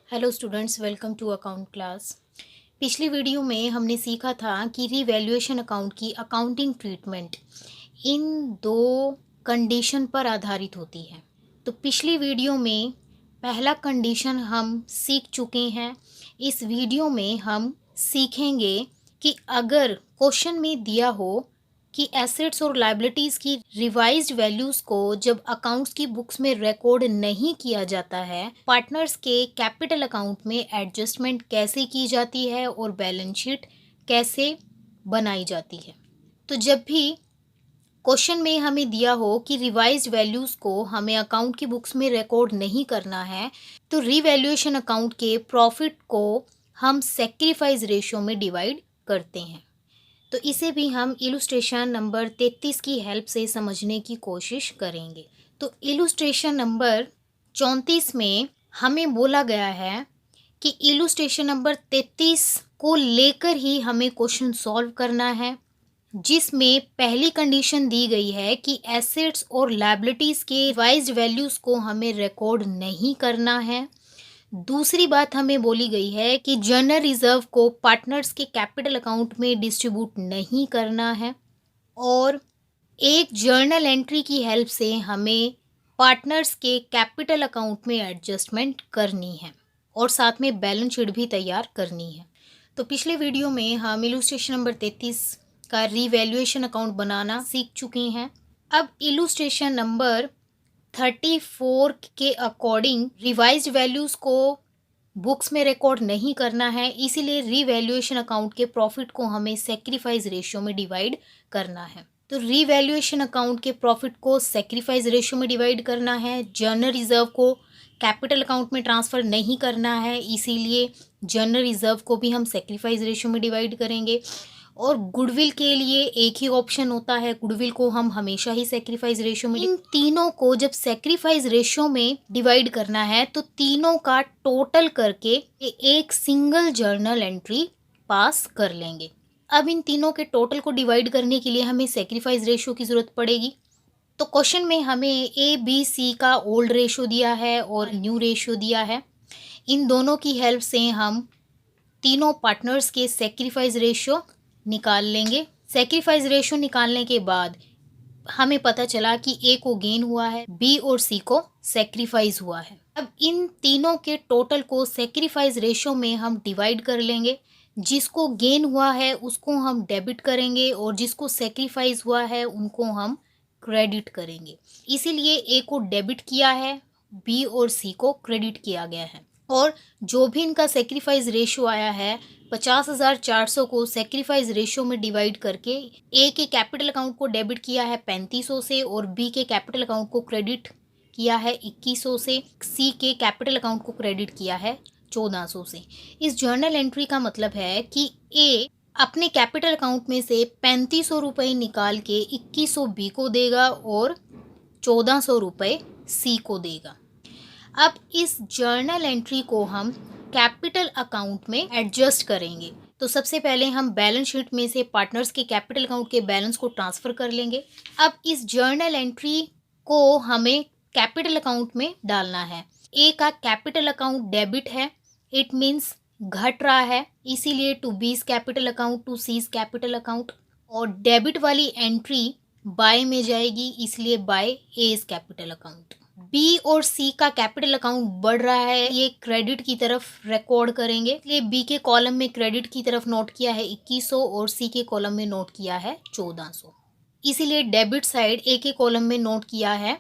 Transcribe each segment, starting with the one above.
Hello students, welcome to account class. पिछली video में हमने सीखा था कि रीवैल्यूएशन अकाउंट की अकाउंटिंग ट्रीटमेंट इन दो कंडीशन पर आधारित होती है। तो पिछली वीडियो में पहला कंडीशन हम सीख चुके हैं। इस वीडियो में हम सीखेंगे कि अगर क्वेश्चन में दिया हो कि एसेट्स और लायबिलिटीज़ की रिवाइज्ड वैल्यूज़ को जब अकाउंट्स की बुक्स में रिकॉर्ड नहीं किया जाता है, पार्टनर्स के कैपिटल अकाउंट में एडजस्टमेंट कैसे की जाती है और बैलेंस शीट कैसे बनाई जाती है। तो जब भी क्वेश्चन में हमें दिया हो कि रिवाइज्ड वैल्यूज़ को हमें अकाउंट की बुक्स में रिकॉर्ड नहीं करना है, तो रिवैल्यूएशन अकाउंट के प्रॉफिट को हम सेक्रीफाइस रेशियो में डिवाइड करते हैं। तो इसे भी हम इलुस्ट्रेशन नंबर 33 की हेल्प से समझने की कोशिश करेंगे। तो इलुस्ट्रेशन नंबर 34 में हमें बोला गया है कि इलुस्ट्रेशन नंबर 33 को लेकर ही हमें क्वेश्चन सॉल्व करना है, जिसमें पहली कंडीशन दी गई है कि एसेट्स और लायबिलिटीज़ के रिवाइज्ड वैल्यूज़ को हमें रिकॉर्ड नहीं करना है। दूसरी बात हमें बोली गई है कि जनरल रिजर्व को पार्टनर्स के कैपिटल अकाउंट में डिस्ट्रीब्यूट नहीं करना है और एक जर्नल एंट्री की हेल्प से हमें पार्टनर्स के कैपिटल अकाउंट में एडजस्टमेंट करनी है और साथ में बैलेंस शीट भी तैयार करनी है। तो पिछले वीडियो में हम इलुस्ट्रेशन नंबर 33 का रिवैल्यूएशन अकाउंट बनाना सीख चुके हैं। अब इलुस्ट्रेशन नंबर 34 के अकॉर्डिंग रिवाइज्ड वैल्यूज़ को बुक्स में रिकॉर्ड नहीं करना है, इसीलिए रिवैल्यूएशन अकाउंट के प्रॉफिट को हमें सेक्रीफाइस रेशियो में डिवाइड करना है। तो रिवैल्यूएशन अकाउंट के प्रॉफिट को सेक्रीफाइस रेशियो में डिवाइड करना है। जनरल रिजर्व को कैपिटल अकाउंट में ट्रांसफ़र नहीं करना है, इसीलिए जनरल रिजर्व को भी हम सेक्रीफाइस रेशियो में डिवाइड करेंगे। और गुडविल के लिए एक ही ऑप्शन होता है, गुडविल को हम हमेशा ही सेक्रीफाइस रेशियो में। इन तीनों को जब सेक्रीफाइस रेशियो में डिवाइड करना है तो तीनों का टोटल करके एक सिंगल जर्नल एंट्री पास कर लेंगे। अब इन तीनों के टोटल को डिवाइड करने के लिए हमें सेक्रीफाइस रेशियो की ज़रूरत पड़ेगी। तो क्वेश्चन में हमें ए बी सी का ओल्ड रेशियो दिया है और न्यू रेशियो दिया है। इन दोनों की हेल्प से हम तीनों पार्टनर्स के सेक्रीफाइस रेशियो निकाल लेंगे। सेक्रीफाइस रेशियो निकालने के बाद हमें पता चला कि ए को गेन हुआ है, बी और सी को सेक्रीफाइस हुआ है। अब इन तीनों के टोटल को सेक्रीफाइस रेशियो में हम डिवाइड कर लेंगे। जिसको गेन हुआ है उसको हम डेबिट करेंगे और जिसको सेक्रीफाइस हुआ है उनको हम क्रेडिट करेंगे। इसीलिए ए को डेबिट किया है, बी और सी को क्रेडिट किया गया है। और जो भी इनका सेक्रीफाइस रेशियो आया है, 50,400 को सेक्रीफाइस रेशियो में डिवाइड करके ए के कैपिटल अकाउंट को डेबिट किया है 3500 से और बी के कैपिटल अकाउंट को क्रेडिट किया है 2100 से, सी के कैपिटल अकाउंट को क्रेडिट किया है 1400 से। इस जर्नल एंट्री का मतलब है कि ए अपने कैपिटल अकाउंट में से 3500 रुपये निकाल के 2100 बी को देगा और 1400 रुपये सी को देगा। अब इस जर्नल एंट्री को हम कैपिटल अकाउंट में एडजस्ट करेंगे। तो सबसे पहले हम बैलेंस शीट में से पार्टनर्स के कैपिटल अकाउंट के बैलेंस को ट्रांसफ़र कर लेंगे। अब इस जर्नल एंट्री को हमें कैपिटल अकाउंट में डालना है। ए का कैपिटल अकाउंट डेबिट है, इट मीन्स घट रहा है, इसीलिए to B's capital account to C's capital account. और डेबिट वाली एंट्री बाय में जाएगी, इसलिए by A's capital account. B और सी का कैपिटल अकाउंट बढ़ रहा है, ये क्रेडिट की तरफ रिकॉर्ड करेंगे, इसलिए बी के कॉलम में क्रेडिट की तरफ नोट किया है 2100 और सी के कॉलम में नोट किया है 1400। इसीलिए डेबिट साइड ए के कॉलम में नोट किया है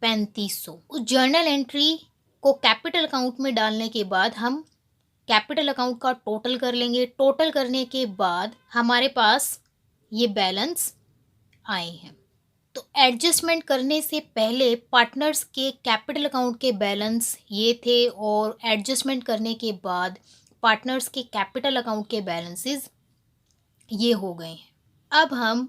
3500। उस जर्नल एंट्री को कैपिटल अकाउंट में डालने के बाद हम कैपिटल अकाउंट का टोटल कर लेंगे। टोटल करने के बाद हमारे पास ये बैलेंस आए हैं। तो एडजस्टमेंट करने से पहले पार्टनर्स के कैपिटल अकाउंट के बैलेंस ये थे और एडजस्टमेंट करने के बाद पार्टनर्स के कैपिटल अकाउंट के बैलेंसेस ये हो गए हैं। अब हम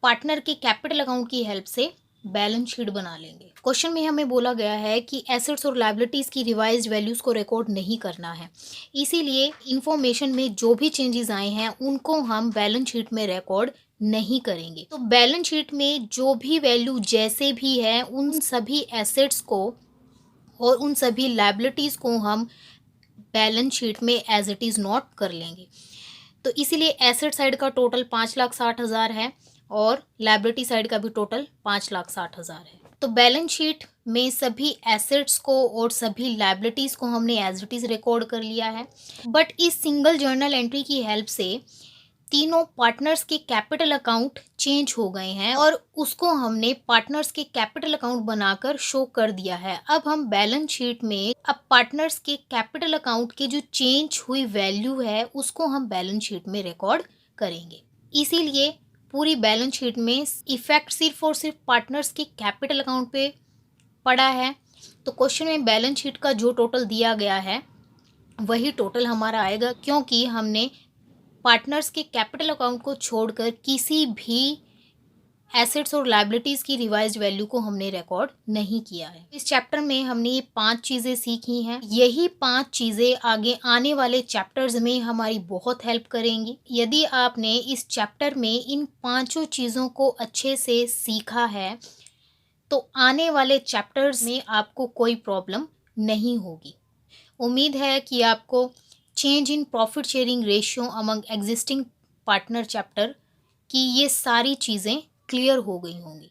पार्टनर के कैपिटल अकाउंट की हेल्प से बैलेंस शीट बना लेंगे। क्वेश्चन में हमें बोला गया है कि एसेट्स और लायबिलिटीज़ की रिवाइज्ड वैल्यूज़ को रिकॉर्ड नहीं करना है, इसीलिए इंफॉर्मेशन में जो भी चेंजेस आए हैं उनको हम बैलेंस शीट में रिकॉर्ड नहीं करेंगे। तो बैलेंस शीट में जो भी वैल्यू जैसे भी है उन सभी एसेट्स को और उन सभी लायबिलिटीज़ को हम बैलेंस शीट में एज इट इज़ नोट कर लेंगे। तो इसीलिए एसेट साइड का टोटल 5,60,000 है और लायबिलिटी साइड का भी टोटल 5,60,000 है। तो बैलेंस शीट में सभी एसेट्स को और सभी लायबिलिटीज़ को हमने एज इट इज़ रिकॉर्ड कर लिया है। बट इस सिंगल जर्नल एंट्री की हेल्प से तीनों पार्टनर्स के कैपिटल अकाउंट चेंज हो गए हैं और उसको हमने पार्टनर्स के कैपिटल अकाउंट बनाकर शो कर दिया है। अब हम बैलेंस शीट में अब पार्टनर्स के कैपिटल अकाउंट की जो चेंज हुई वैल्यू है उसको हम बैलेंस शीट में रिकॉर्ड करेंगे। इसीलिए पूरी बैलेंस शीट में इफेक्ट सिर्फ और सिर्फ पार्टनर्स के कैपिटल अकाउंट पे पड़ा है। तो क्वेश्चन में बैलेंस शीट का जो टोटल दिया गया है वही टोटल हमारा आएगा, क्योंकि हमने पार्टनर्स के कैपिटल अकाउंट को छोड़कर किसी भी एसेट्स और लायबिलिटीज़ की रिवाइज्ड वैल्यू को हमने रिकॉर्ड नहीं किया है। इस चैप्टर में हमने ये 5 चीज़ें सीखी हैं। यही 5 चीज़ें आगे आने वाले चैप्टर्स में हमारी बहुत हेल्प करेंगी। यदि आपने इस चैप्टर में इन 5 चीज़ों को अच्छे से सीखा है तो आने वाले चैप्टर्स में आपको कोई प्रॉब्लम नहीं होगी। उम्मीद है कि आपको change in profit sharing ratio among existing partner chapter की ये सारी चीज़ें क्लियर हो गई होंगी।